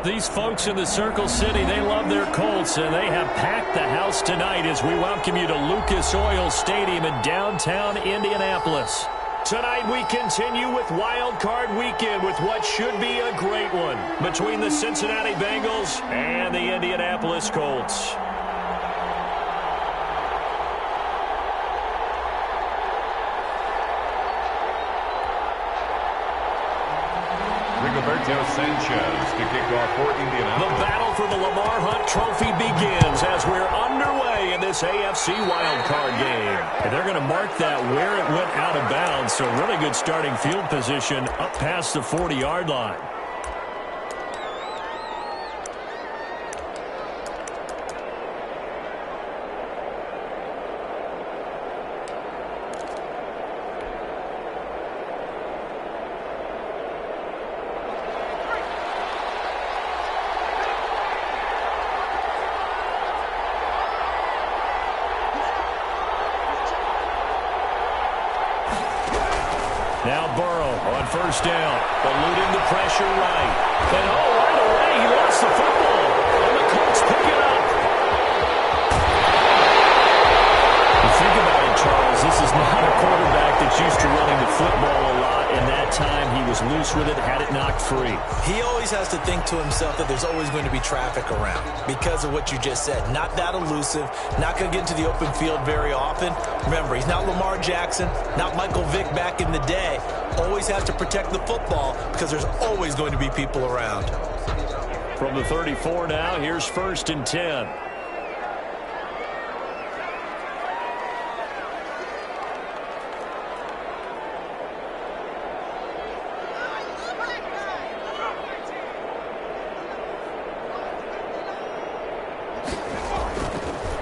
These folks in the Circle City, they love their Colts, and they have packed the house tonight as we welcome you to Lucas Oil Stadium in downtown Indianapolis. Tonight we continue with Wild Card Weekend with what should be a great one between the Cincinnati Bengals and the Indianapolis Colts. Sanchez to kick off for Indianapolis. The battle for the Lamar Hunt Trophy begins as we're underway in this AFC wildcard game. And they're going to mark that where it went out of bounds, so really good starting field position up past the 40-yard line. Now Burrow on first down, eluding the pressure right. And right away, he lost the football. And the Colts pick it up. You think about it, Charles, this is not a quarterback that's used to running the football a lot, and that time he was loose with it, had it knocked free. He always has to think to himself that there's always going to be traffic around because of what you just said. Not that elusive, not going to get into the open field very often. Remember, he's not Lamar Jackson, not Michael Vick back in the day. Always has to protect the football because there's always going to be people around. From the 34 now, here's 1st and 10.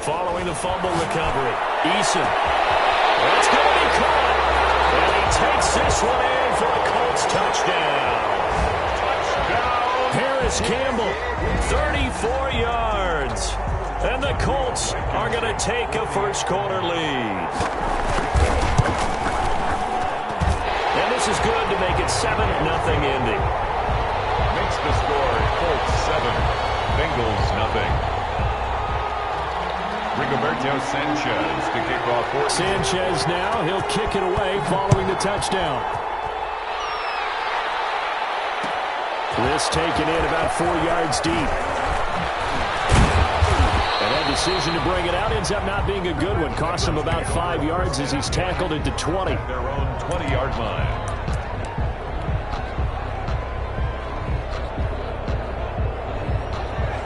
Following the fumble recovery, Eason. That's going to be caught. And he takes this one in for a Colts touchdown. Harris Campbell, 34 yards. And the Colts are going to take a first-quarter lead. And this is good to make it 7-0 Indy. Makes the score Colts 7, Bengals nothing. Rigoberto Sanchez to kick off for Sanchez now, he'll kick it away following the touchdown. This taken in about 4 yards deep. And that decision to bring it out ends up not being a good one. Costs him about 5 yards as he's tackled at the 20. Their own 20-yard line.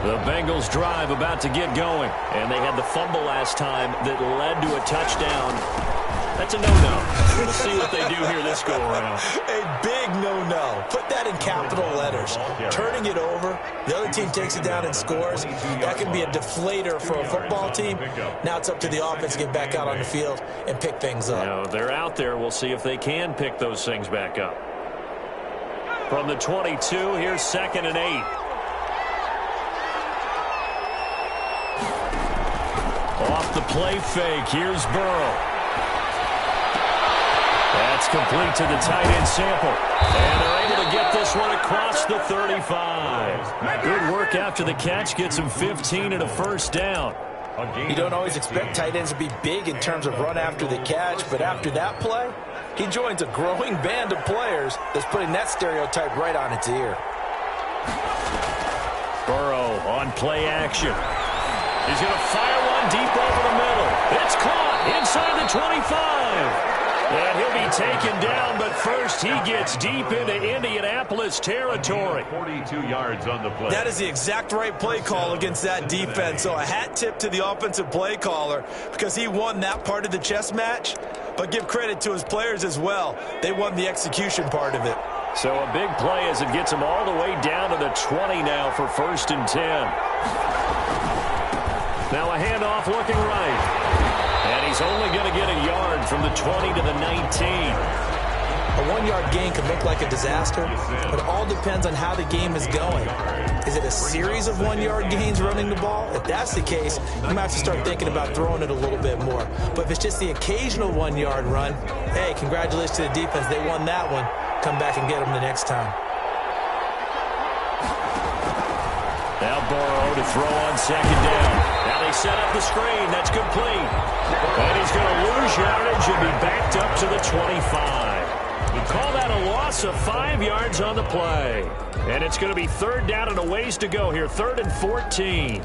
The Bengals drive about to get going. And they had the fumble last time that led to a touchdown. That's a no-no. We'll see what they do here this go-around. A big no-no. Put that in capital letters. Turning it over, the other team takes it down and scores. That can be a deflator for a football team. Now it's up to the offense to get back out on the field and pick things up. Now, they're out there. We'll see if they can pick those things back up. From the 22, here's 2nd and 8. Off the play fake, here's Burrow. That's complete to the tight end Sample. And they're able to get this one across the 35. Good work after the catch, gets him 15 and a first down. You don't always expect tight ends to be big in terms of run after the catch, but after that play, he joins a growing band of players that's putting that stereotype right on its ear. Burrow on play action. He's going to fire one deep over the middle. It's caught inside the 25. And he'll be taken down, but first he gets deep into Indianapolis territory. 42 yards on the play. That is the exact right play call against that defense. So a hat tip to the offensive play caller because he won that part of the chess match. But give credit to his players as well. They won the execution part of it. So a big play as it gets him all the way down to the 20 now for 1st and 10. Now a handoff looking right. And he's only going to get a yard from the 20 to the 19. A 1-yard gain can look like a disaster, but it all depends on how the game is going. Is it a series of 1-yard gains running the ball? If that's the case, you might have to start thinking about throwing it a little bit more. But if it's just the occasional 1-yard run, hey, congratulations to the defense. They won that one. Come back and get them the next time. Now Burrow to throw on second down. Now they set up the screen. That's complete. And he's going to lose yardage and be backed up to the 25. We call that a loss of 5 yards on the play. And it's going to be third down and a ways to go here. 3rd and 14.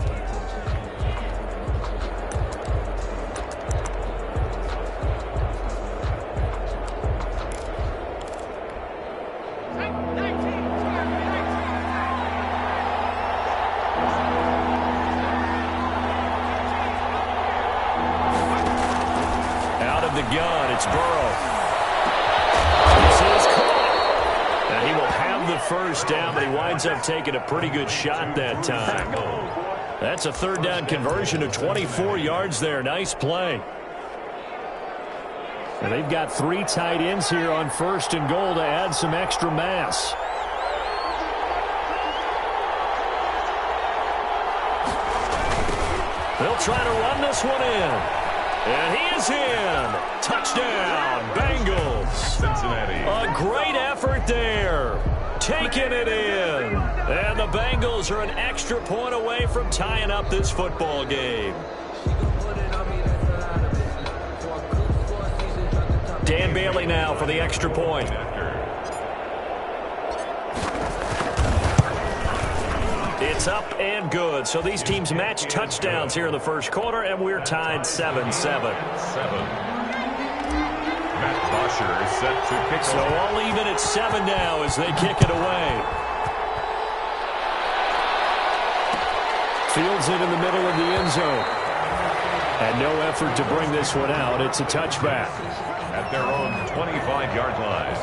The gun, it's Burrow. This is caught. And he will have the first down, but he winds up taking a pretty good shot that time. That's a 3rd down conversion of 24 yards there. Nice play. And they've got 3 tight ends here on 1st and goal to add some extra mass. They'll try to run this one in. And he is in. Touchdown, Bengals. Cincinnati. A great effort there. Taking it in. And the Bengals are an extra point away from tying up this football game. Dan Bailey now for the extra point. It's up and good. So these teams match touchdowns here in the first quarter, and we're tied 7-7. Matt Bosher is set to kick. So all even at 7 now as they kick it away. Fields it in the middle of the end zone. And no effort to bring this one out. It's a touchback. At their own 25-yard line.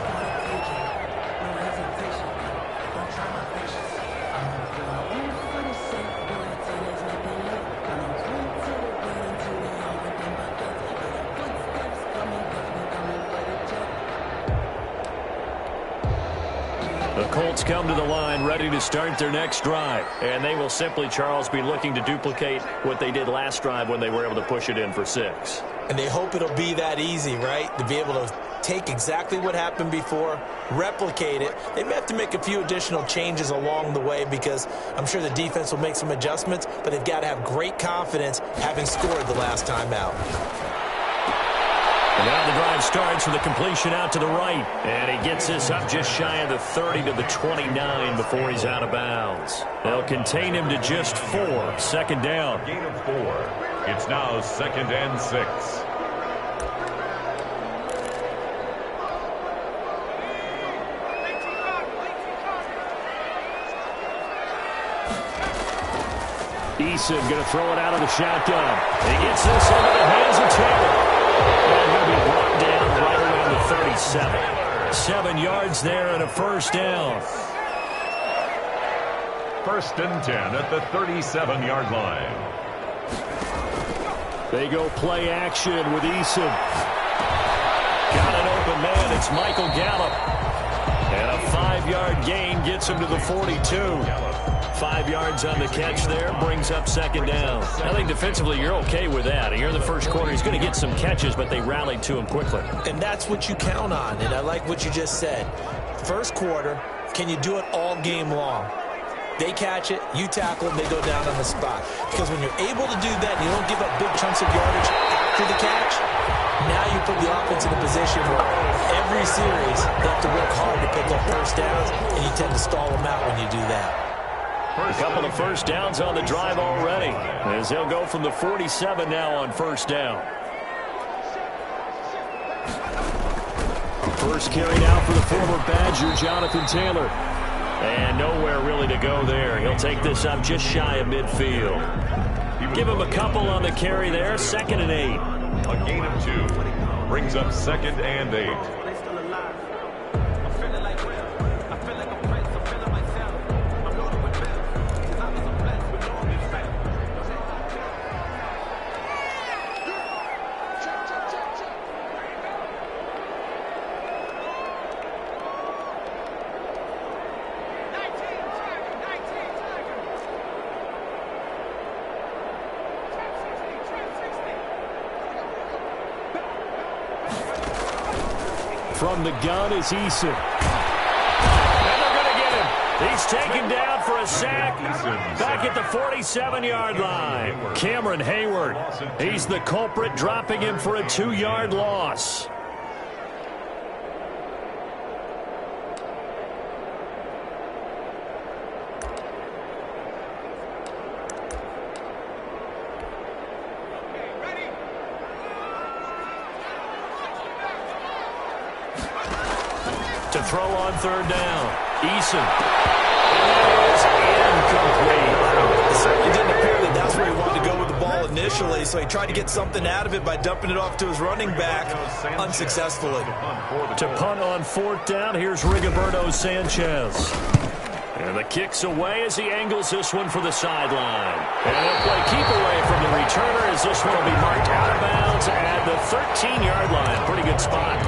The Colts come to the line ready to start their next drive. And they will simply, Charles, be looking to duplicate what they did last drive when they were able to push it in for 6. And they hope it'll be that easy, right? To be able to take exactly what happened before, replicate it. They may have to make a few additional changes along the way because I'm sure the defense will make some adjustments, but they've got to have great confidence having scored the last time out. And now the drive starts with a completion out to the right. And he gets this up just shy of the 30 to the 29 before he's out of bounds. They'll contain him to just 4. 2nd down. Gain of 4. It's now 2nd and 6. Eason going to throw it out of the shotgun. He gets this into the hands of Taylor. And going to be brought down right around the 37. 7 yards there and a first down. 1st and 10 at the 37-yard line. They go play action with Eason. Got an open man. It's Michael Gallup. And a 5-yard gain gets him to the 42. 5 yards on the catch there, brings up 2nd down. I think defensively you're okay with that. Here in the first quarter, he's going to get some catches, but they rallied to him quickly. And that's what you count on, and I like what you just said. First quarter, can you do it all game long? They catch it, you tackle them, they go down on the spot. Because when you're able to do that, and you don't give up big chunks of yardage after the catch, now you put the offense in a position where every series they have to work hard to pick up first downs, and you tend to stall them out when you do that. A couple of first downs on the drive already, as they'll go from the 47 now on 1st down. First carry now for the former Badger, Jonathan Taylor. And nowhere really to go there. He'll take this up just shy of midfield. Give him a couple on the carry there, 2nd and 8. A gain of 2 brings up 2nd and 8. From the gun is Eason. And they're going to get him. He's taken down for a sack back at the 47-yard line. Cameron Hayward, he's the culprit, dropping him for a 2-yard loss. To throw on third down. Eason. It is incomplete. It certainly didn't appear that that's where he wanted to go with the ball initially, so he tried to get something out of it by dumping it off to his running back unsuccessfully. To punt on fourth down, here's Rigoberto Sanchez. And the kick's away as he angles this one for the sideline. And they'll play keep away from the returner as this one will be marked out of bounds at the 13-yard line. Pretty good spot.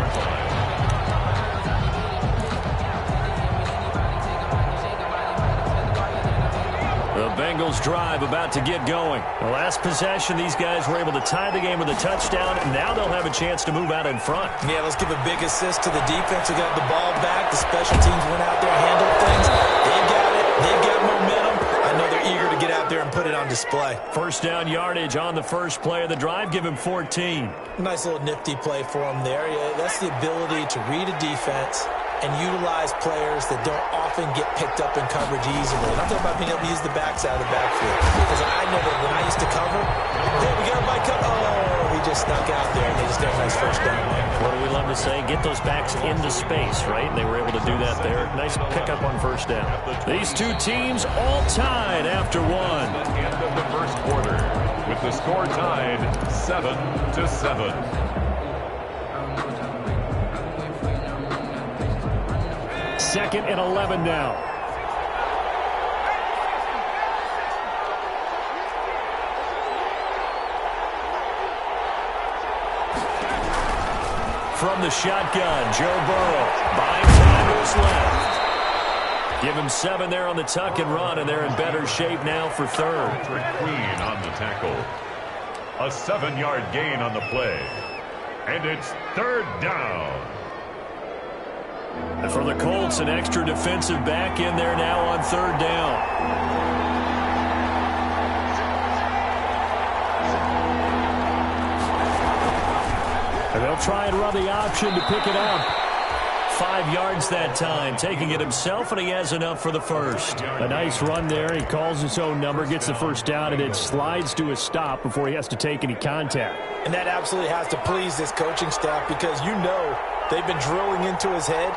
The Bengals drive about to get going. The last possession, these guys were able to tie the game with a touchdown. Now they'll have a chance to move out in front. Yeah, let's give a big assist to the defense who got the ball back. The special teams went out there and handled things. They've got it. They've got momentum. I know they're eager to get out there and put it on display. First down yardage on the first play of the drive. Give him 14. Nice little nifty play for him there. Yeah, that's the ability to read a defense and utilize players that don't often get picked up in coverage easily. And I'm talking about being able to use the backside of the backfield. Because I know that when I used to cover, hey, we got my cover. Oh, he just snuck out there, and they just got a nice first down there. What do we love to say? Get those backs into space, right? And they were able to do that there. Nice pickup on first down. These two teams all tied after one. End of the first quarter, with the score tied 7-7. Second and 11 now. From the shotgun, Joe Burrow buying time to his left. Give him 7 there on the tuck and run, and they're in better shape now for third. Queen on the tackle. A 7-yard gain on the play. And it's third down. And for the Colts, an extra defensive back in there now on third down. And they'll try and run the option to pick it up. 5 yards that time, taking it himself, and he has enough for the first. A nice run there. He calls his own number, gets the first down, and it slides to a stop before he has to take any contact. And that absolutely has to please this coaching staff because you know they've been drilling into his head.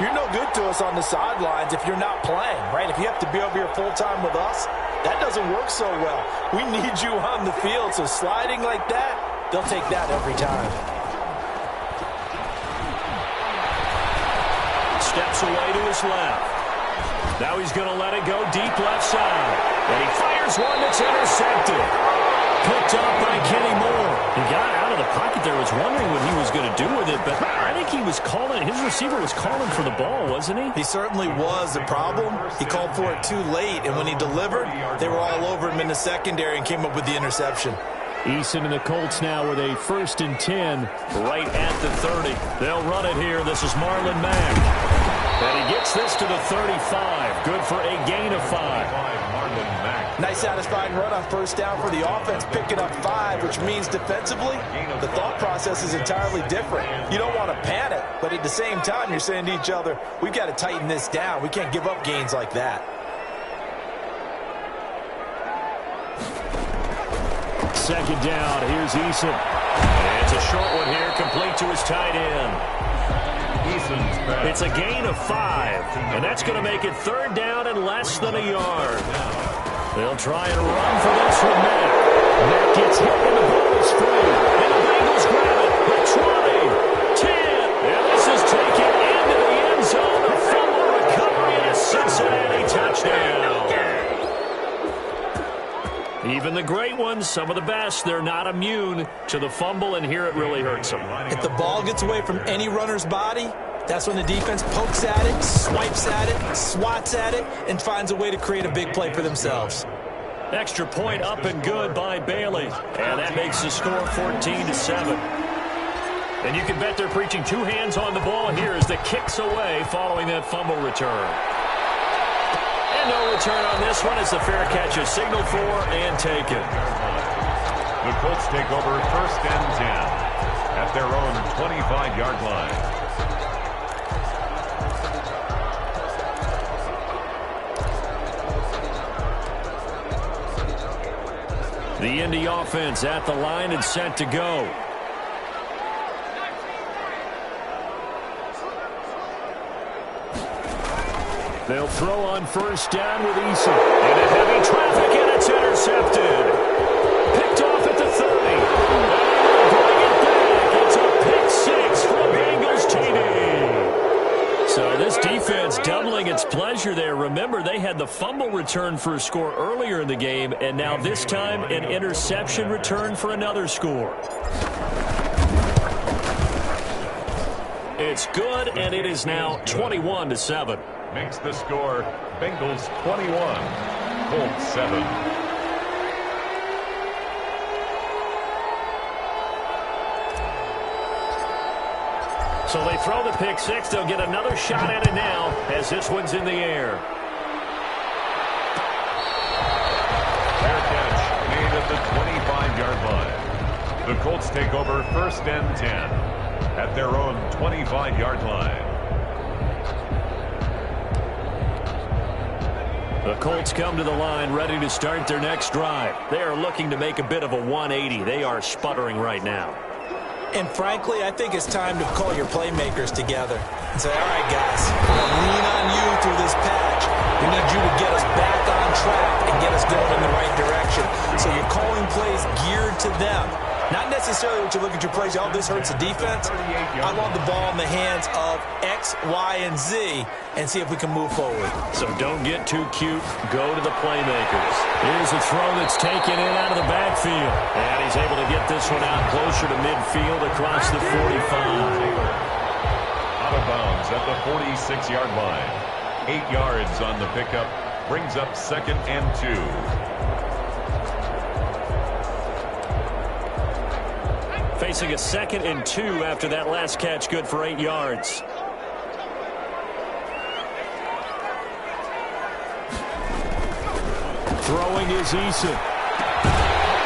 You're no good to us on the sidelines if you're not playing, right? If you have to be over here full-time with us, that doesn't work so well. We need you on the field, so sliding like that, they'll take that every time. Steps away to his left. Now he's going to let it go deep left side. And he fires one that's intercepted. Picked up by Kenny Moore. He got out of the pocket there. Was wondering what he was going to do with it, but I think he was calling. His receiver was calling for the ball, wasn't he? He certainly was. The problem, he called for it too late, and when he delivered, they were all over him in the secondary and came up with the interception. Eason and the Colts now with a 1st and 10 right at the 30. They'll run it here. This is Marlon Mack. And he gets this to the 35. Good for a gain of 5. Nice satisfying run on first down for the offense, picking up 5, which means defensively, the thought process is entirely different. You don't want to panic, but at the same time, you're saying to each other, we've got to tighten this down. We can't give up gains like that. Second down, here's Eason. And it's a short one here, complete to his tight end. It's a gain of 5, and that's going to make it third down and less than a yard. They'll try and run for this from Mack. Mack gets hit and the ball is free. And the Bengals grab it. The 20, 10, and this is taken into the end zone. A fumble recovery and a Cincinnati touchdown. Even the great ones, some of the best, they're not immune to the fumble, and here it really hurts them. If the ball gets away from any runner's body, that's when the defense pokes at it, swipes at it, swats at it, and finds a way to create a big play for themselves. Extra point up and good by Bailey. And that makes the score 14-7. And you can bet they're preaching 2 hands on the ball here as the kick's away following that fumble return. And no return on this one as the fair catch is signaled for and taken. The Colts take over 1st and 10 at their own 25-yard line. The Indy offense at the line and set to go. They'll throw on 1st down with Eason. Into heavy traffic, and it's intercepted. Picked off at the 30. And bring it back. It's a pick 6 for the Bengals TD. So this defense doubling its pleasure there. Remember, they had the fumble return for a score earlier in the game, and now this time an interception return for another score. It's good, and it is now 21-7. Makes the score Bengals 21, Colts 7. So they throw the pick 6. They'll get another shot at it now as this one's in the air. Fair catch made at the 25-yard line. The Colts take over 1st and 10 at their own 25-yard line. The Colts come to the line ready to start their next drive. They are looking to make a bit of a 180. They are sputtering right now. And frankly, I think it's time to call your playmakers together and say, all right, guys, we're going to lean on you through this patch. We need you to get us back on track and get us going in the right direction. So you're calling plays geared to them. Not necessarily what you look at your plays, oh, this hurts the defense. I want the ball in the hands of X, Y, and Z and see if we can move forward. So don't get too cute. Go to the playmakers. Here's a throw that's taken in out of the backfield. And he's able to get this one out closer to midfield across the 45. Out of bounds at the 46-yard line. 8 yards on the pickup. Brings up 2nd and 2. Facing a 2nd and 2 after that last catch, good for 8 yards. Throwing is Eason.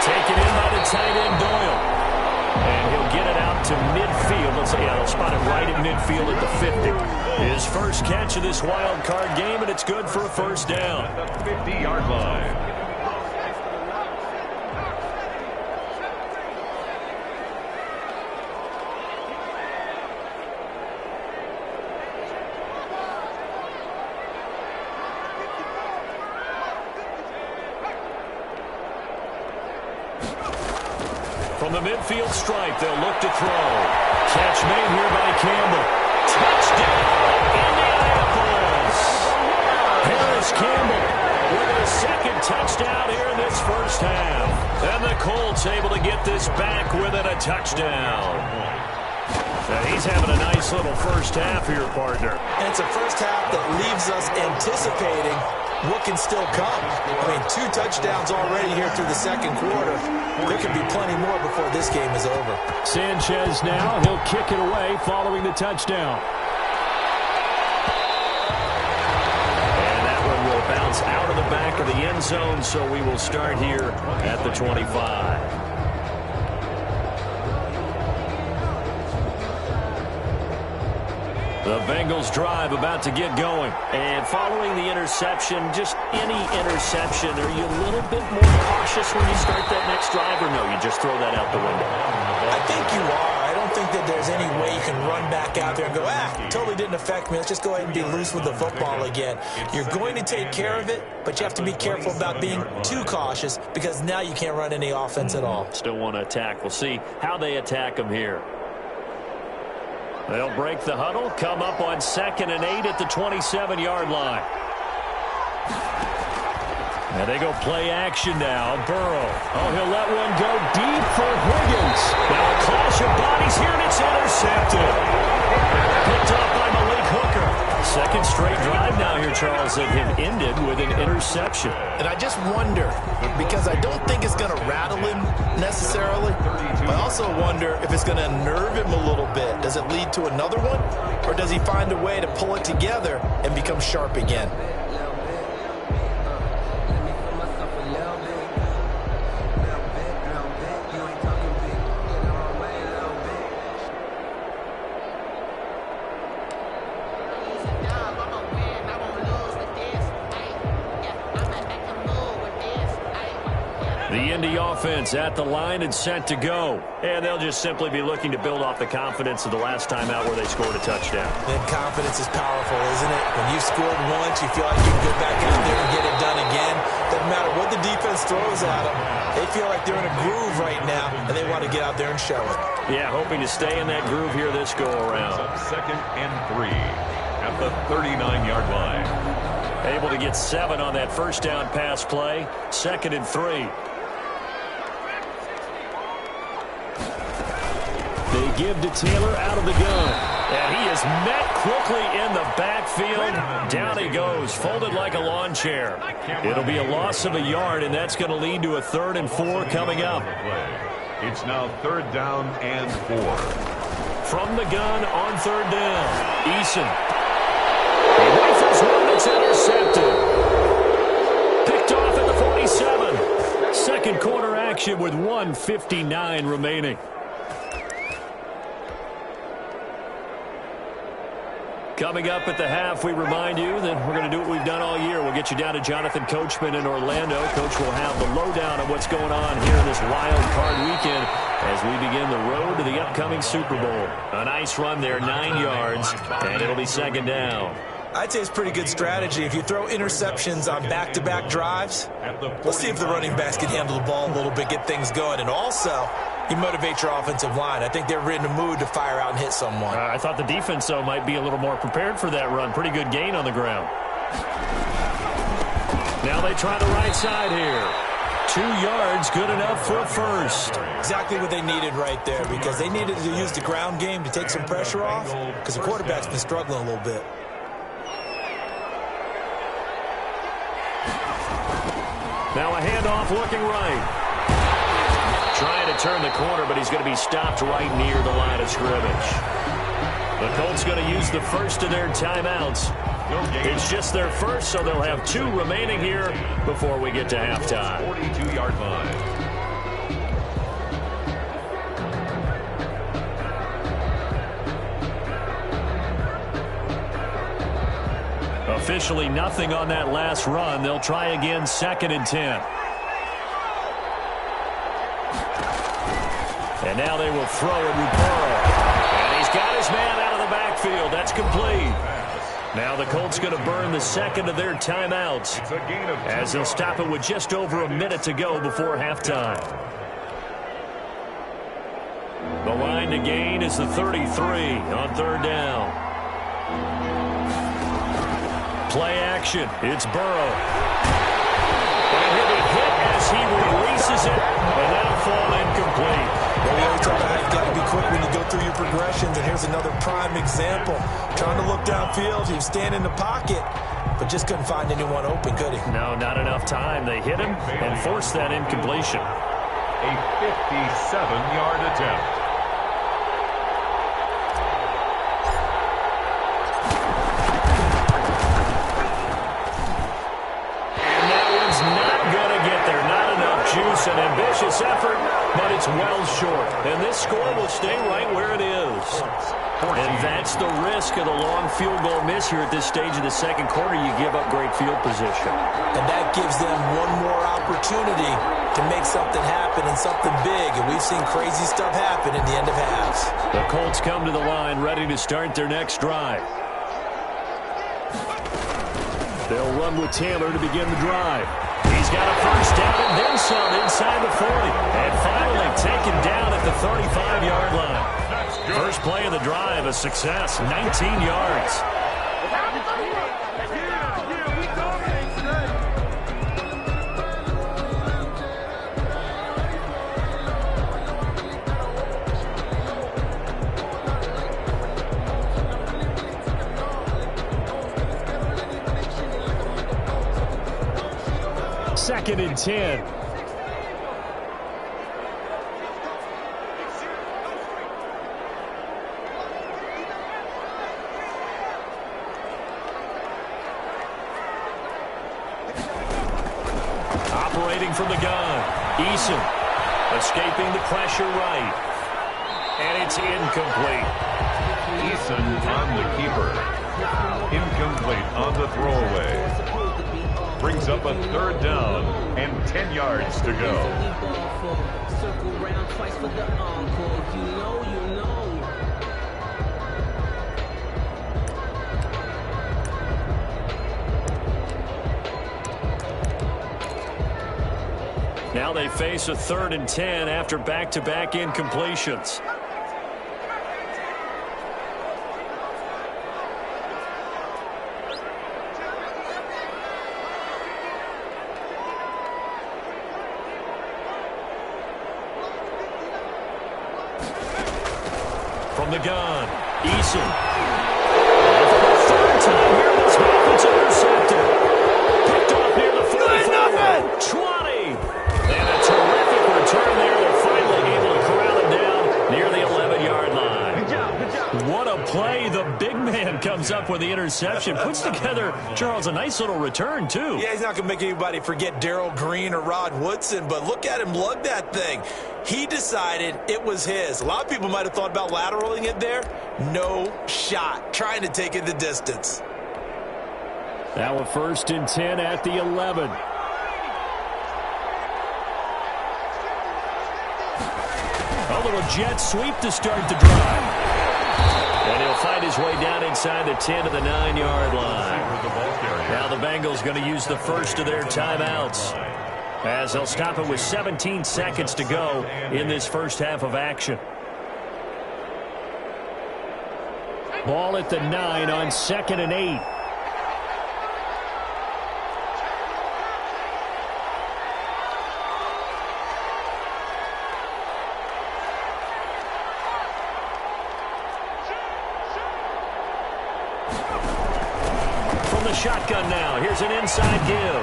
Taken in by the tight end Doyle. And he'll get it out to midfield. Let's say, they'll spot it right at midfield at the 50. His first catch of this wild card game, and it's good for a 1st down. At the 50-yard line. From the midfield stripe, they'll look to throw. Catch made here by Campbell. Touchdown, Indianapolis! Harris Campbell with his 2nd touchdown here in this 1st half. And the Colts able to get this back within a touchdown. And he's having a nice little 1st half here, partner. And it's a 1st half that leaves us anticipating what can still come. I mean, 2 touchdowns already here through the 2nd quarter. There could be plenty more before this game is over. Sanchez now, he'll kick it away following the touchdown. And that one will bounce out of the back of the end zone, so we will start here at the 25. The Bengals drive about to get going. And following the interception, just any interception, are you a little bit more cautious when you start that next drive, or no, you just throw that out the window? I think you are. I don't think that there's any way you can run back out there and go, totally didn't affect me. Let's just go ahead and be loose with the football again. You're going to take care of it, but you have to be careful about being too cautious because now you can't run any offense at all. Still want to attack. We'll see how they attack them here. They'll break the huddle, come up on 2nd and 8 at the 27-yard line. And they go play action now. Burrow. Oh, he'll let one go deep for Higgins. Now a clash of bodies here, and it's intercepted. Picked off by Malik Hooker. 2nd straight drive now here, Charles, that have ended with an interception. And I just wonder, because I don't think it's going to rattle him necessarily, but I also wonder if it's going to unnerve him a little bit. Does it lead to another one, or does he find a way to pull it together and become sharp again? Indy offense at the line and set to go. And they'll just simply be looking to build off the confidence of the last time out where they scored a touchdown. And confidence is powerful, isn't it? When you've scored once, you feel like you can go back out there and get it done again. Doesn't matter what the defense throws at them. They feel like they're in a groove right now, and they want to get out there and show it. Yeah, hoping to stay in that groove here this go-around. 2nd and 3 at the 39-yard line. Able to get 7 on that first down pass play. 2nd and 3. They give to Taylor out of the gun. And he is met quickly in the backfield. Down he goes, folded like a lawn chair. It'll be a loss of a yard, and that's going to lead to a 3rd and 4 coming up. It's now 3rd down and 4. From the gun on 3rd down, Eason. He rifles one that's intercepted. Picked off at the 47. Second quarter action with 1:59 remaining. Coming up at the half, we remind you that we're going to do what we've done all year. We'll get you down to Jonathan Coachman in Orlando. Coach will have the lowdown of what's going on here in this wild card weekend as we begin the road to the upcoming Super Bowl. A nice run there, 9 yards, and it'll be 2nd down. I'd say it's pretty good strategy. If you throw interceptions on back-to-back drives, let's see if the running backs can handle the ball a little bit, get things going. And also, you motivate your offensive line. I think they're in the mood to fire out and hit someone. I thought the defense, though, might be a little more prepared for that run. Pretty good gain on the ground. Now they try the right side here. 2 yards, good enough for a first. Exactly what they needed right there, because they needed to use the ground game to take some pressure off, because the quarterback's been struggling a little bit. Now a handoff looking right. Trying to turn the corner, but he's going to be stopped right near the line of scrimmage. The Colts going to use the first of their timeouts. It's just their first, so they'll have 2 remaining here before we get to halftime. 42-yard line. Officially nothing on that last run. They'll try again, 2nd and 10. And now they will throw it with Burrow. And he's got his man out of the backfield. That's complete. Now the Colts going to burn the second of their timeouts as they'll stop it with just over a minute to go before halftime. The line to gain is the 33 on 3rd down. Play action. It's Burrow. And he'll be hit as he releases it, and that'll fall incomplete. Well, we always talk about how you've got to be quick when you go through your progressions, and here's another prime example. Trying to look downfield, he was standing in the pocket, but just couldn't find anyone open, could he? No, not enough time. They hit him and forced that incompletion. A 57-yard attempt. Juice and ambitious effort, but it's well short. And this score will stay right where it is. And that's the risk of the long field goal miss here at this stage of the second quarter. You give up great field position. And that gives them one more opportunity to make something happen and something big. And we've seen crazy stuff happen at the end of halves. The Colts come to the line ready to start their next drive. They'll run with Taylor to begin the drive. He's got a first down and then some inside the 40. And finally taken down at the 35-yard line. First play of the drive, a success, 19 yards. Second and 10. Operating from the gun. Eason escaping the pressure right. And it's incomplete. Eason on the keeper. Incomplete on the throwaway. brings up a 3rd down and 10 yards to go. Circle round twice for the encore. If you know, you know. Now they face a 3rd and 10 after back-to-back incompletions. From the gun, Eason. For the 3rd time here in this half, it's intercepted. Picked off near the 45. 20. And a terrific return there. They're finally able to corral him down near the 11-yard line. Good job. What a play. The big man comes up with the interception. Puts together, Charles, a nice little return, too. Yeah, he's not going to make anybody forget Darrell Green or Rod Woodson, but look at him lug that thing. He decided it was his. A lot of people might have thought about lateraling it there. No shot. Trying to take it the distance. Now a 1st and 10 at the 11. A little jet sweep to start the drive. And he'll find his way down inside the 10 to the 9-yard line. Now the Bengals going to use the first of their timeouts, as they'll stop it with 17 seconds to go in this first half of action. Ball at the 9 on 2nd and 8. Shotgun now. Here's an inside give.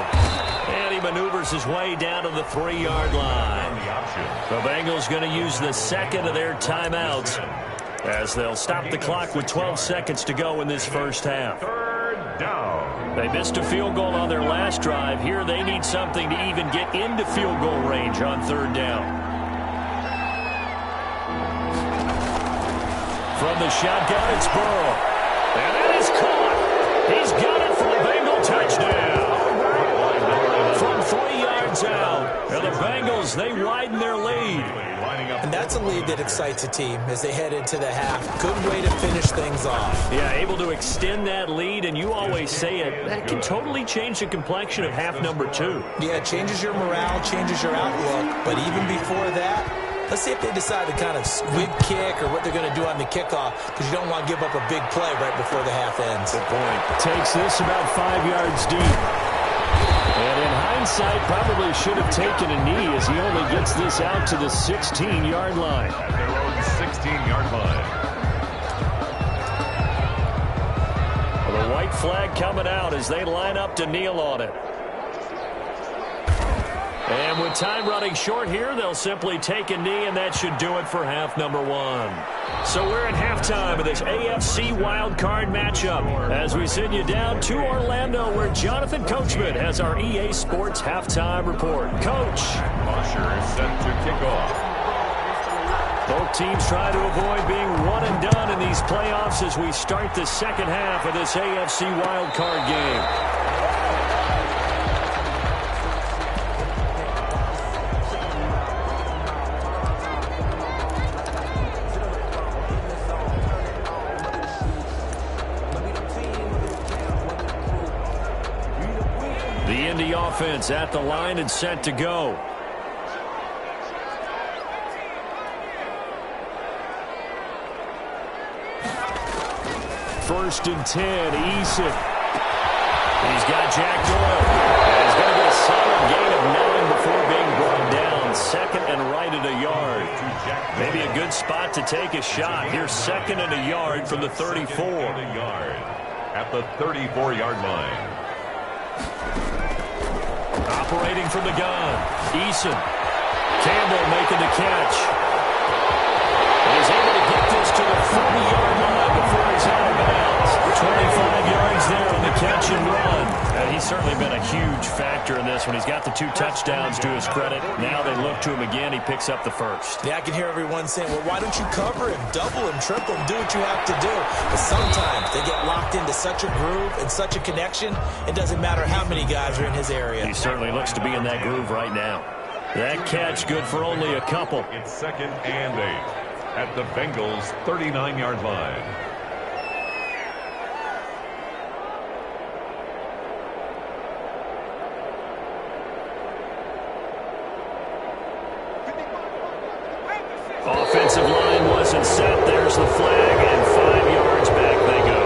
And he maneuvers his way down to the 3-yard line. The Bengals going to use the 2nd of their timeouts, as they'll stop the clock with 12 seconds to go in this first half. 3rd down. They missed a field goal on their last drive. Here they need something to even get into field goal range on 3rd down. From the shotgun, it's Burrow. And it is caught. He's got it for a Bengal touchdown. From 3 yards out. And the Bengals, they widen their lead. And that's a lead that excites a team as they head into the half. Good way to finish things off. Yeah, able to extend that lead, and you always say it, that can totally change the complexion of half number 2. Yeah, it changes your morale, changes your outlook. But even before that, let's see if they decide to kind of squib kick or what they're going to do on the kickoff, because you don't want to give up a big play right before the half ends. Good point. Takes this about 5 yards deep. And in hindsight, probably should have taken a knee, as he only gets this out to the 16-yard line. At their own 16-yard line. Well, the white flag coming out as they line up to kneel on it. And with time running short here, they'll simply take a knee, and that should do it for half number 1. So we're at halftime of this AFC wildcard matchup as we send you down to Orlando, where Jonathan Coachman has our EA Sports halftime report. Coach. Usher is set to kick off. Both teams try to avoid being one and done in these playoffs as we start the second half of this AFC wildcard game. Offense at the line and set to go. First and 10, Eason. He's got Jack Doyle. And he's going to get a solid gain of 9 before being brought down. 2nd and right at a yard. Maybe a good spot to take a shot. Here's 2nd and a yard from the 34. At the 34-yard line. Operating from the gun, Eason. Campbell making the catch. And he's able to get this to the 40-yard line before he's out of bounds. 25 yards there on the catch and run. And he's certainly been a huge factor in this one. He's got the 2 touchdowns to his credit. Now they look to him again. He picks up the first. Yeah, I can hear everyone saying, well, why don't you cover him, double him, triple him, do what you have to do. But sometimes they get locked locked into such a groove and such a connection, it doesn't matter how many guys are in his area. He certainly looks to be in that groove right now. That catch good for only a couple. It's 2nd and 8 at the Bengals' 39-yard line. Offensive line wasn't set. There's the flag, and 5 yards back they go.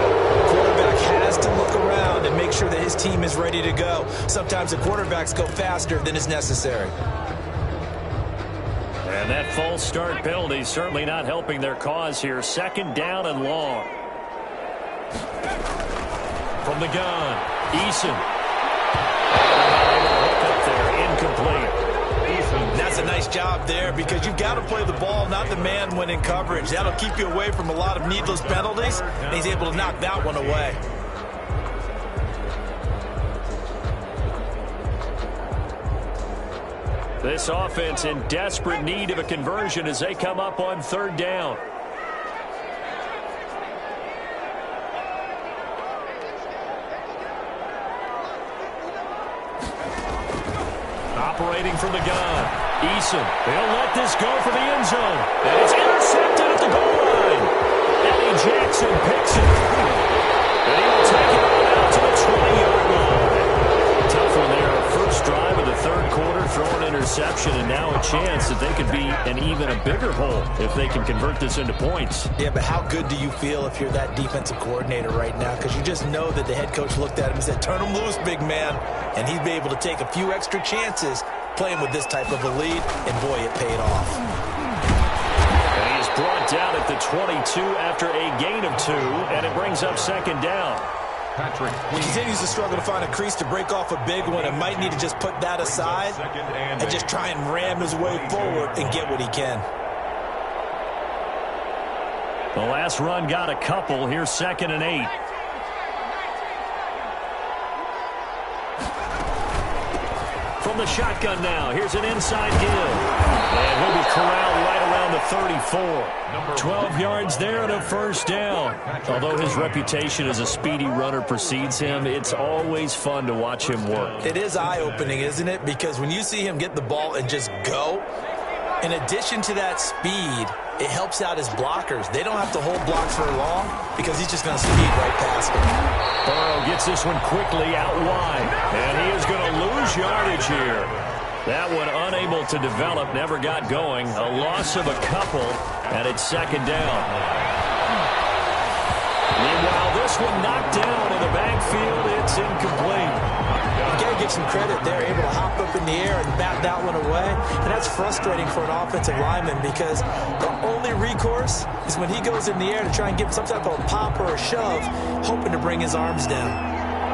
Quarterback has to look around and make sure that his team is ready to go. Sometimes the quarterbacks go faster than is necessary. And that false start penalty certainly not helping their cause here. 2nd down and long. From the gun, Eason. Hook up there, incomplete. That's a nice job there because you've got to play the ball, not the man when in coverage. That'll keep you away from a lot of needless penalties, and he's able to knock that one away. This offense in desperate need of a conversion as they come up on 3rd down. Operating from the gun, Eason. They'll let this go for the end zone. And it's intercepted at the goal line. Eddie Jackson picks it. And he will take it on out to the 20-yard line. Tough one there. First drive of the 3rd quarter, throw an interception, and now a chance that they could be an even a bigger hole if they can convert this into points. Yeah, but how good do you feel if you're that defensive coordinator right now? Because you just know that the head coach looked at him and said, turn him loose, big man. And he'd be able to take a few extra chances playing with this type of a lead, and boy, it paid off. And he is brought down at the 22 after a gain of 2, and it brings up 2nd down. He continues to struggle to find a crease to break off a big one and might need to just put that aside and just try and ram his way forward and get what he can. The last run got a couple. Here's 2nd and 8. From the shotgun now, here's an inside give. And he'll be corralled right around the 34. 12 yards there and a 1st down. Although his reputation as a speedy runner precedes him, it's always fun to watch him work. It is eye-opening, isn't it? Because when you see him get the ball and just go, in addition to that speed, it helps out his blockers. They don't have to hold blocks for long because he's just going to speed right past them. Burrow gets this one quickly out wide, and he is going to lose yardage here. That one unable to develop, never got going. A loss of a couple, and it's 2nd down. Meanwhile, this one knocked down in the backfield. It's incomplete. You got to give some credit there, able to hop up in the air and bat that one away. And that's frustrating for an offensive lineman because the only recourse is when he goes in the air to try and give some type of a pop or a shove, hoping to bring his arms down.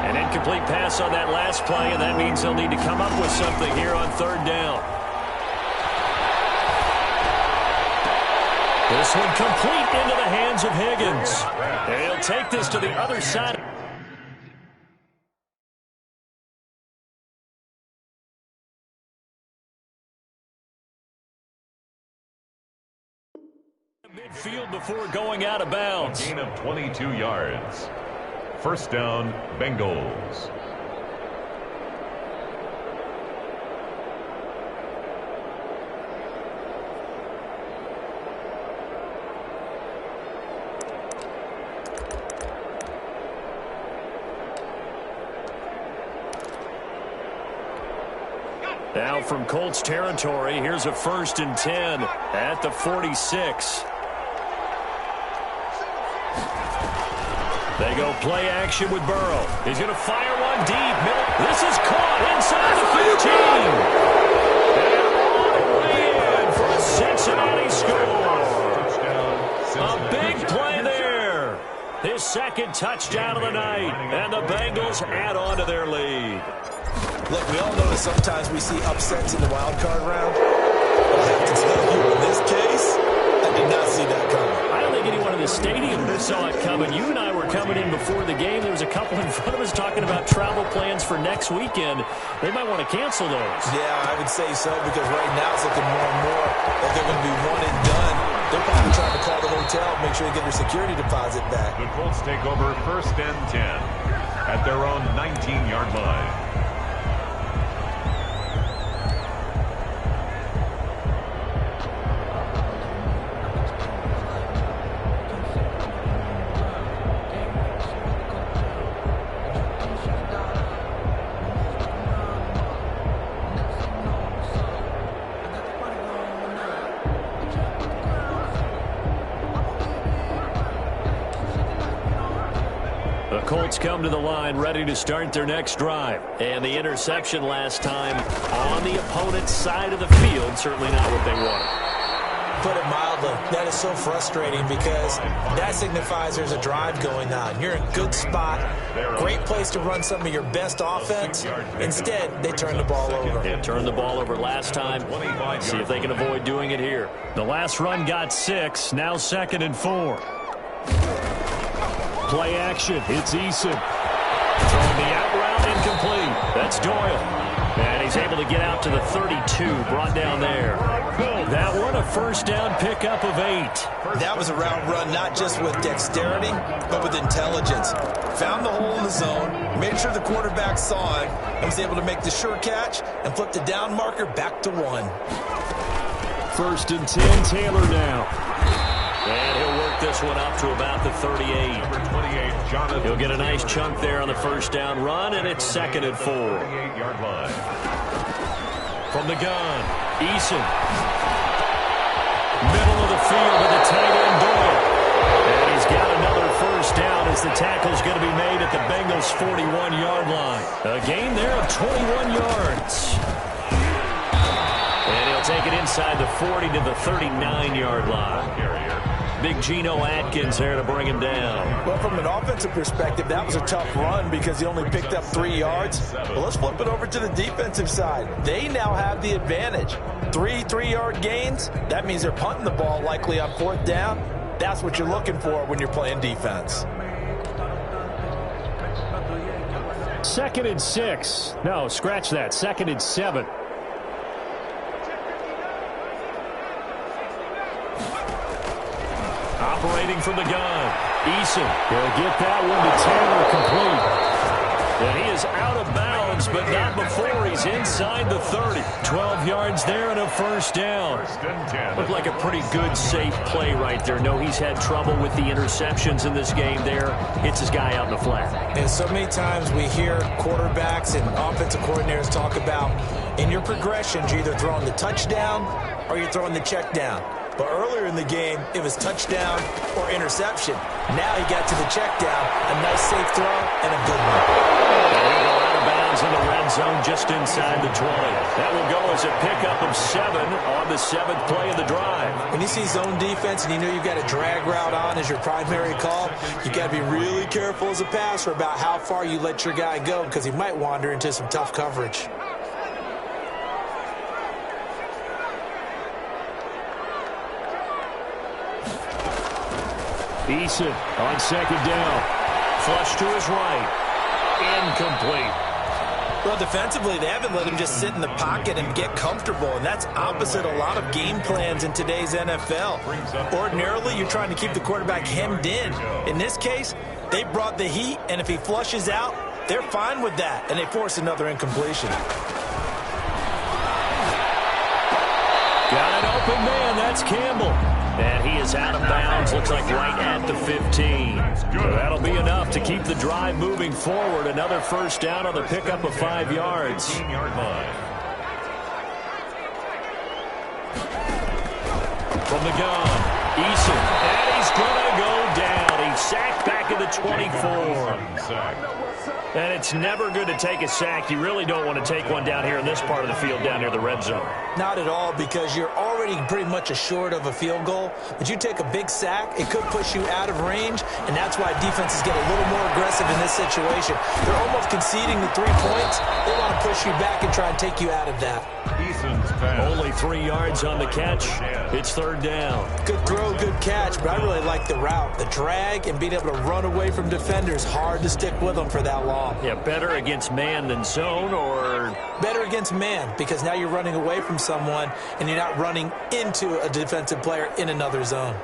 An incomplete pass on that last play, and that means they'll need to come up with something here on 3rd down. This one complete into the hands of Higgins. And he'll take this to the other side. Midfield before going out of bounds. Gain of 22 yards. 1st down, Bengals. Now from Colts territory, here's a 1st and 10 at the 46. They go play action with Burrow. He's going to fire one deep. This is caught inside the 15. And all the way in for a Cincinnati score. A big play there. His 2nd touchdown of the night. And the Bengals add on to their lead. Look, we all know that sometimes we see upsets in the wild card round. But I have to tell you, in this case, I did not see that coming. I don't think anyone in the stadium saw it coming. You and I were coming in before the game. There was a couple in front of us talking about travel plans for next weekend. They might want to cancel those. Yeah, I would say so because right now it's looking more and more like they're going to be one and done They're probably trying to call the hotel, make sure they get their security deposit back. The Colts take over 1st and 10 at their own 19-yard line. The Colts come to the line ready to start their next drive. And the interception last time on the opponent's side of the field, certainly not what they wanted. Put it mildly, that is so frustrating because that signifies there's a drive going on. You're in a good spot, great place to run some of your best offense. Instead, they turn the ball over. They turned the ball over last time. See if they can avoid doing it here. The last run got 6, now 2nd and 4. Play action, it's Eason. Throwing the out route, incomplete. That's Doyle. And he's able to get out to the 32, brought down there. That one, a first down pickup of 8. That was a route run not just with dexterity, but with intelligence. Found the hole in the zone, made sure the quarterback saw it, and was able to make the sure catch and flip the down marker back to 1. 1st and 10, Taylor now. And he'll work this one up to about the 38. Number 28, Jonathan. He'll get a nice chunk there on the first down run, and it's 2nd and 4. 38-yard line. From the gun, Eason. Middle of the field with the tight end Doyle. And he's got another first down as the tackle's going to be made at the Bengals' 41-yard line. A gain there of 21 yards. And he'll take it inside the 40 to the 39-yard line. Big Geno Atkins there to bring him down. Well, from an offensive perspective, that was a tough run because he only picked up 3 yards. Well, let's flip it over to the defensive side. They now have the advantage. 3 3-yard gains, that means they're punting the ball likely on 4th down. That's what you're looking for when you're playing defense. 2nd and 6. No, scratch that. 2nd and 7. Operating from the gun. Eason will get that one to Taylor complete. And he is out of bounds, but not before he's inside the 30. 12 yards there and a first down. Looked like a pretty good, safe play right there. No, he's had trouble with the interceptions in this game there. Hits his guy out in the flat. And so many times we hear quarterbacks and offensive coordinators talk about in your progressions, you're either throwing the touchdown or you're throwing the check down. But earlier in the game, it was touchdown or interception. Now he got to the check down, a nice safe throw, and a good one. And he'll go out of bounds in the red zone just inside the 20. That will go as a pickup of 7 on the 7th play of the drive. When you see zone defense and you know you've got a drag route on as your primary call, you got to be really careful as a passer about how far you let your guy go because he might wander into some tough coverage. Eason on 2nd down. Flush to his right. Incomplete. Well, defensively, they haven't let him just sit in the pocket and get comfortable, and that's opposite a lot of game plans in today's NFL. Ordinarily, you're trying to keep the quarterback hemmed in. In this case, they brought the heat, and if he flushes out, they're fine with that, and they force another incompletion. Got an open man. That's Campbell. And he is out of bounds. Looks like right at the 15. So that'll be enough to keep the drive moving forward. Another first down on the pickup of 5 yards. 15-yard line. From the gun, Eason. And he's going to go down. He's sacked back at the 24. And it's never good to take a sack. You really don't want to take one down here in this part of the field down near the red zone. Not at all, because you're already pretty much assured of a field goal. But you take a big sack, it could push you out of range, and that's why defenses get a little more aggressive in this situation. They're almost conceding the 3 points. They want to push you back and try and take you out of that. Only 3 yards on the catch. It's 3rd down. Good throw, good catch, but I really like the route. The drag and being able to run away from defenders, hard to stick with them for that long. Yeah, better against man than zone, or? Better against man, because now you're running away from someone and you're not running into a defensive player in another zone.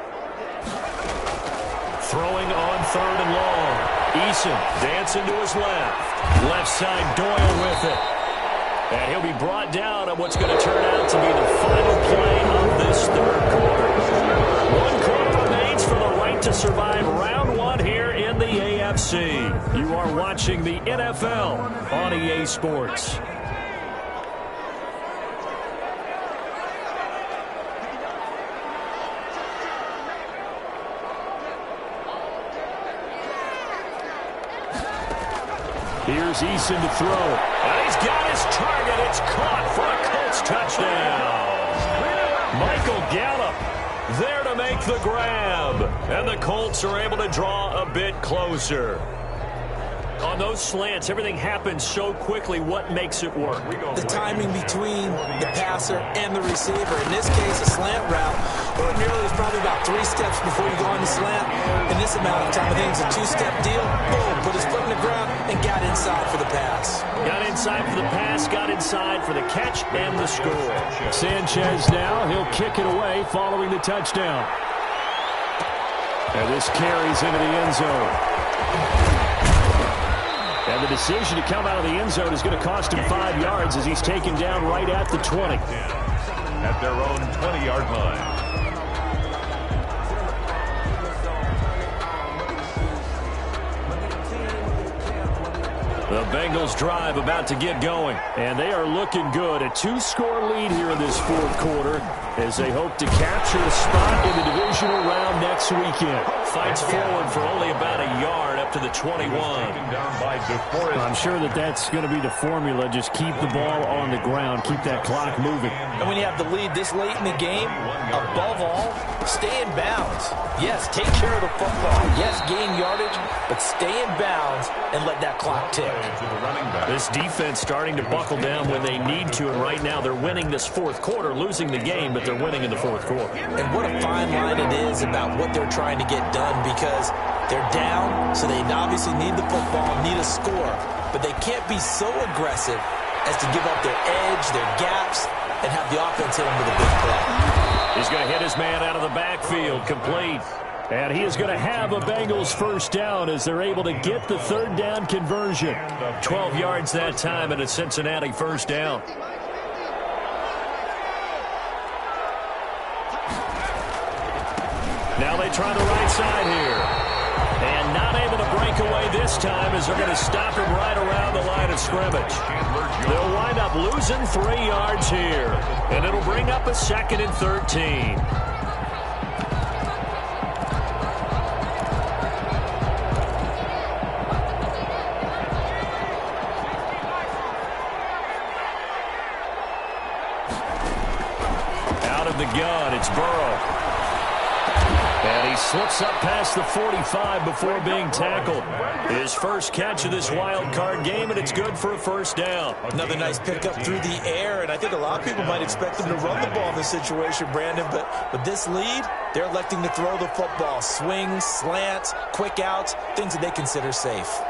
Throwing on 3rd and long. Eason dancing to his left. Left side, Doyle with it. And he'll be brought down on what's going to turn out to be the final play of this 3rd quarter. 1 quarter remains for the right to survive round 1 here in the AFC. You are watching the NFL on EA Sports. Here's Eason to throw. And he's got his target. It's caught for a Colts touchdown. Michael Gallup there to make the grab. And the Colts are able to draw a bit closer. On those slants, everything happens so quickly. What makes it work? The timing between the passer and the receiver. In this case, a slant route ordinarily is probably about 3 steps before you go on the slant. In this amount of time, I think it's a 2-step deal. Boom, put his foot in the ground and got inside for the pass. Got inside for the pass, got inside for the catch and the score. Sanchez now, he'll kick it away following the touchdown. And this carries into the end zone. And the decision to come out of the end zone is going to cost him 5 yards as he's taken down right at the 20. At their own 20-yard line. The Bengals drive about to get going, and they are looking good. A 2-score lead here in this 4th quarter as they hope to capture a spot in the divisional round next weekend. Fights forward for only about a yard up to the 21. I'm sure that's going to be the formula. Just keep the ball on the ground, keep that clock moving. And when you have the lead this late in the game, above all, stay in bounds. Yes, take care of the football. Yes, gain yardage, but stay in bounds and let that clock tick. This defense starting to buckle down when they need to, and right now they're winning this 4th quarter, losing the game, but they're winning in the 4th quarter. And what a fine line it is about what they're trying to get done, because they're down, so they obviously need the football, need a score, but they can't be so aggressive as to give up their edge, their gaps, and have the offense hit them with a big play. He's going to hit his man out of the backfield, complete. And he is going to have a Bengals first down as they're able to get the 3rd down conversion. 12 yards that time and a Cincinnati first down. Now they try the right side here. And not able to break away this time as they're going to stop him right around the line of scrimmage. They'll wind up losing 3 yards here. And it'll bring up a 2nd and 13. Out of the gun, it's Burrow. And he slips up past the 45 before being tackled. His first catch of this wild card game, and it's good for a first down. Another nice pickup through the air, and I think a lot of people might expect them to run the ball in this situation, Brandon, but with this lead, they're electing to throw the football. Swings, slants, quick outs, things that they consider safe.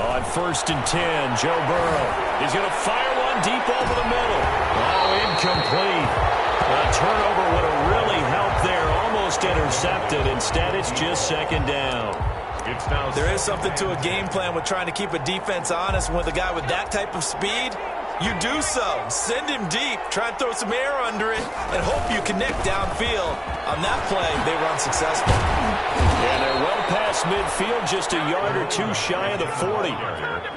On 1st and 10, Joe Burrow. He's going to fire one deep over the middle. Oh, incomplete. A turnover would have really helped there. Almost intercepted. Instead, it's just 2nd down. There is something to a game plan with trying to keep a defense honest. With a guy with that type of speed, you do so. Send him deep. Try and throw some air under it and hope you connect downfield. On that play, they run successful. And they're well past midfield, just a yard or 2 shy of the 40.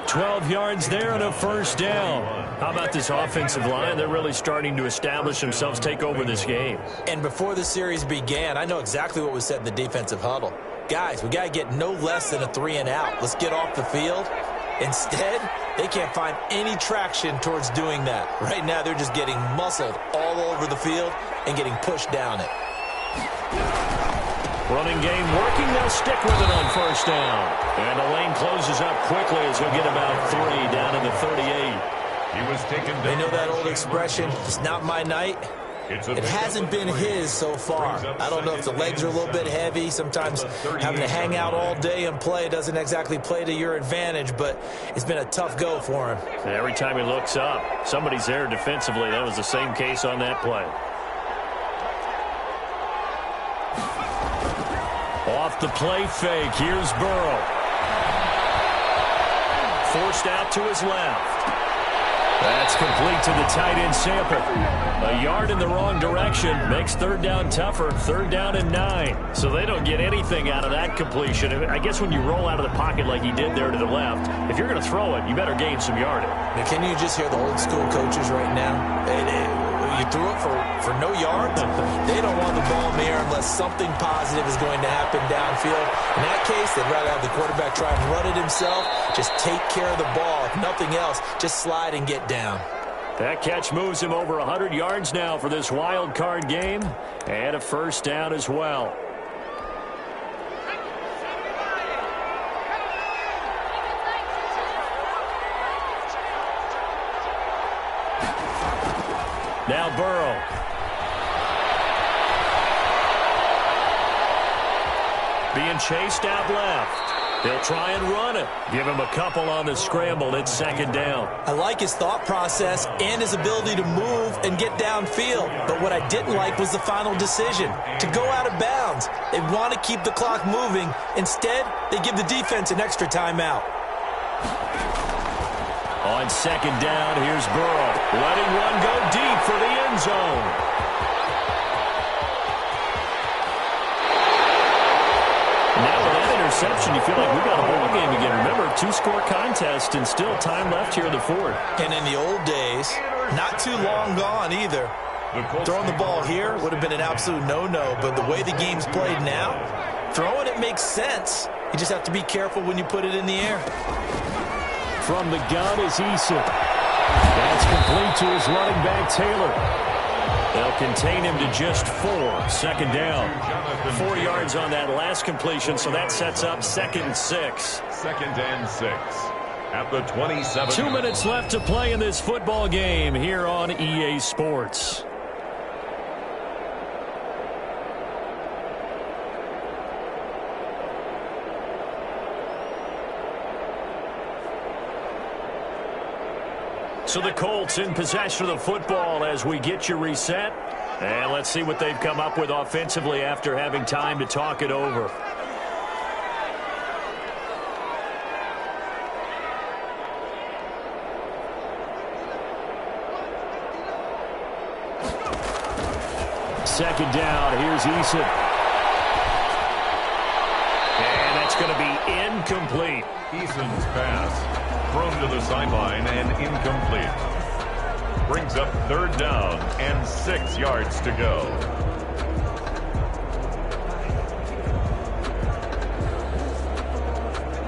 12 yards there and a first down. How about this offensive line? They're really starting to establish themselves, take over this game. And before the series began, I know exactly what was said in the defensive huddle. Guys, we got to get no less than a 3 and out. Let's get off the field. Instead, they can't find any traction towards doing that. Right now, they're just getting muscled all over the field and getting pushed down it. Running game working. They'll stick with it on first down. And the lane closes up quickly as he'll get about 3 down in the 38. He was taken down. They know that old expression, it's not my night. It hasn't been his so far. I don't know if the legs are a little bit heavy. Sometimes having to hang out all day and play doesn't exactly play to your advantage, but it's been a tough go for him. And every time he looks up, somebody's there defensively. That was the same case on that play. Off the play fake, here's Burrow. Forced out to his left. That's complete to the tight end Sample. A yard in the wrong direction makes third down tougher. Third down and 9. So they don't get anything out of that completion. I guess when you roll out of the pocket like he did there to the left, if you're going to throw it, you better gain some yardage. Now, can you just hear the old school coaches right now? You threw it for no yards. They don't want the ball in the air unless something positive is going to happen downfield. In that case, they'd rather have the quarterback try and run it himself. Just take care of the ball. If nothing else, just slide and get down. That catch moves him over 100 yards now for this wild card game, and a first down as well. Now Burrow. Being chased out left. They'll try and run it. Give him a couple on the scramble. It's second down. I like his thought process and his ability to move and get downfield. But what I didn't like was the final decision, to go out of bounds. They want to keep the clock moving. Instead, they give the defense an extra timeout. On second down, here's Burrow. Letting one go deep for the end zone. Now with that interception, you feel like we got a ball game again. Remember, 2-score contest and still time left here in the fourth. And in the old days, not too long gone either. Throwing the ball here would have been an absolute no-no, but the way the game's played now, throwing it makes sense. You just have to be careful when you put it in the air. From the gun is Eason. That's complete to his running back, Taylor. They'll contain him to just 4. Second down. 4 yards on that last completion, so that sets up second and 6. Second and 6 at the 27. 2 minutes left to play in this football game here on EA Sports. So the Colts in possession of the football as we get you reset. And let's see what they've come up with offensively after having time to talk it over. Second down, here's Eason. And that's going to be incomplete. Eason's pass thrown to the sideline and incomplete. Brings up third down and 6 yards to go.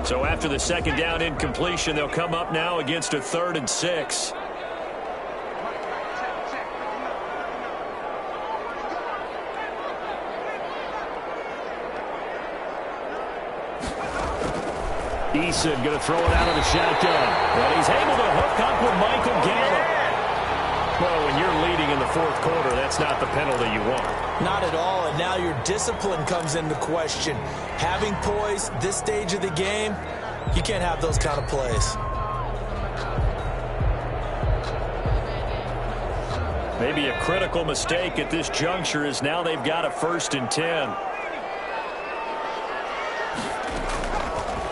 So after the second down incompletion, they'll come up now against a 3rd and 6. Eason going to throw it out of the shotgun. But he's able to hook up with Michael Gallup. Well, when you're leading in the fourth quarter, that's not the penalty you want. Not at all, and now your discipline comes into question. Having poise this stage of the game, you can't have those kind of plays. Maybe a critical mistake at this juncture is now they've got a 1st and 10.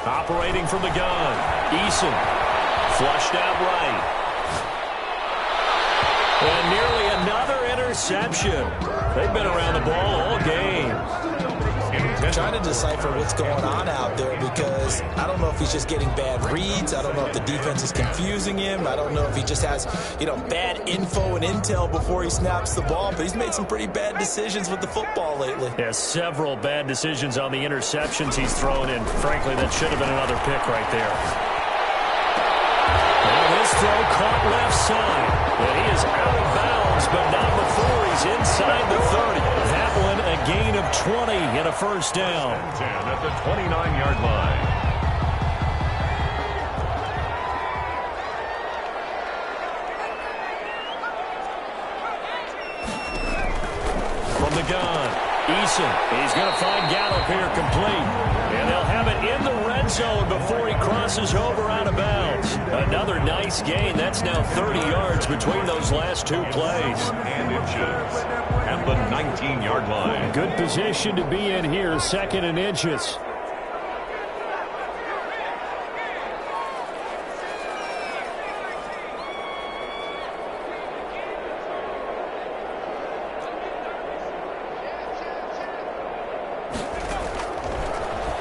Operating from the gun, Eason flushed out right. And nearly another interception. They've been around the ball all game. I'm trying to decipher what's going on out there because I don't know if he's just getting bad reads. I don't know if the defense is confusing him. I don't know if he just has, bad info and intel before he snaps the ball. But he's made some pretty bad decisions with the football lately. Yeah, several bad decisions on the interceptions he's thrown in. Frankly, that should have been another pick right there. Now this throw caught left side. And he is out of bounds, but not before he's inside the 30. That one a gain of 20 and a first down. 10 at the 29-yard line. gun. Eason, he's going to find Gallup here complete. And they'll have it in the red zone before he crosses over out of bounds. Another nice gain. That's now 30 yards between those last two plays. And inches at the 19-yard line. Good position to be in here, 2nd and inches.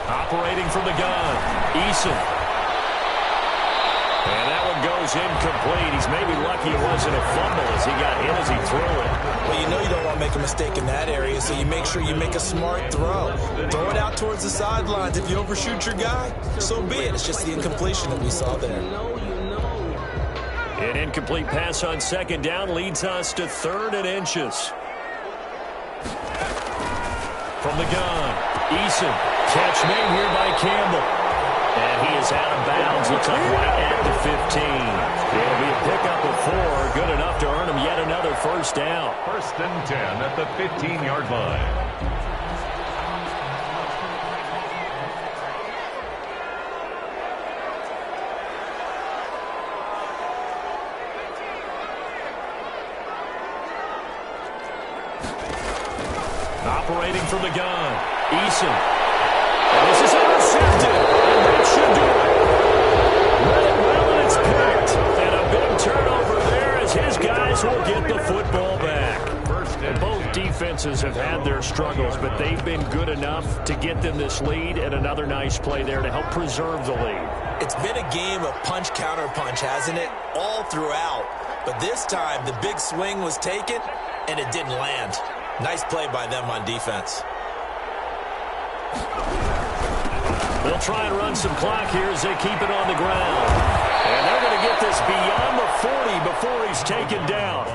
Operating from the gun, Eason. And that one goes incomplete. He's maybe lucky it wasn't a fumble as he got hit as he threw it. Well, you know you don't want to make a mistake in that area, so you make sure you make a smart throw. Throw it out towards the sidelines. If you overshoot your guy, so be it. It's just the incompletion that we saw there. An incomplete pass on 2nd down leads us to 3rd and inches. From the gun, Eason. Catch made here by Campbell. And he is out of bounds. Looks like right at the 15. It'll be a pickup of 4. Good enough to earn him yet another first down. 1st and 10 at the 15-yard line. Operating from the gun, Eason. And this is intercepted, and that should do it. Read it well, and it's picked. And a big turnover there as his guys will get the football back. And both defenses have had their struggles, but they've been good enough to get them this lead, and another nice play there to help preserve the lead. It's been a game of punch-counter-punch, hasn't it? All throughout. But this time, the big swing was taken, and it didn't land. Nice play by them on defense. They'll try and run some clock here as they keep it on the ground. And they're going to get this beyond the 40 before he's taken down.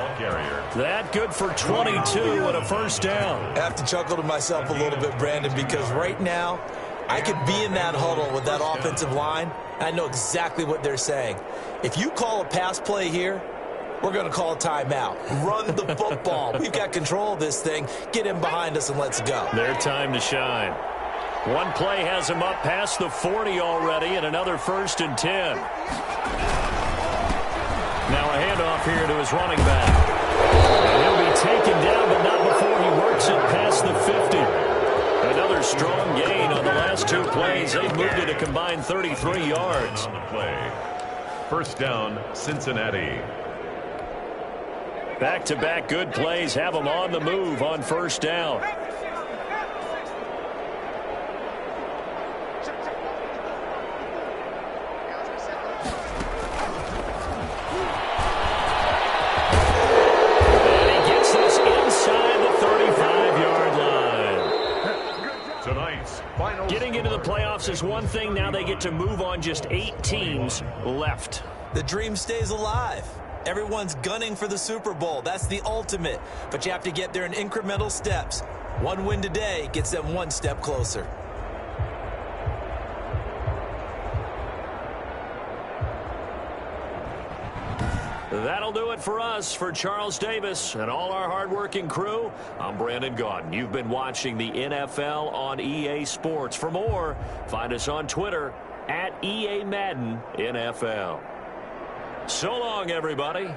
That good for 22 and a first down. I have to chuckle to myself a little bit, Brandon, because right now, I could be in that huddle with that offensive line. I know exactly what they're saying. If you call a pass play here, we're going to call a timeout. Run the football. We've got control of this thing. Get in behind us and let's go. Their time to shine. One play has him up past the 40 already, and another 1st and 10. Now a handoff here to his running back. And he'll be taken down, but not before he works it past the 50. Another strong gain on the last two plays. They've moved it a combined 33 yards. On the play. 1st down, Cincinnati. Back-to-back good plays have them on the move on 1st down. And he gets this inside the 35-yard line. Tonight's final. Getting into the playoffs is one thing. Now they get to move on. Just 8 teams left. The dream stays alive. Everyone's gunning for the Super Bowl. That's the ultimate. But you have to get there in incremental steps. One win today gets them one step closer. That'll do it for us. For Charles Davis and all our hardworking crew, I'm Brandon Gaudin. You've been watching the NFL on EA Sports. For more, find us on Twitter @EA Madden NFL. So long, everybody.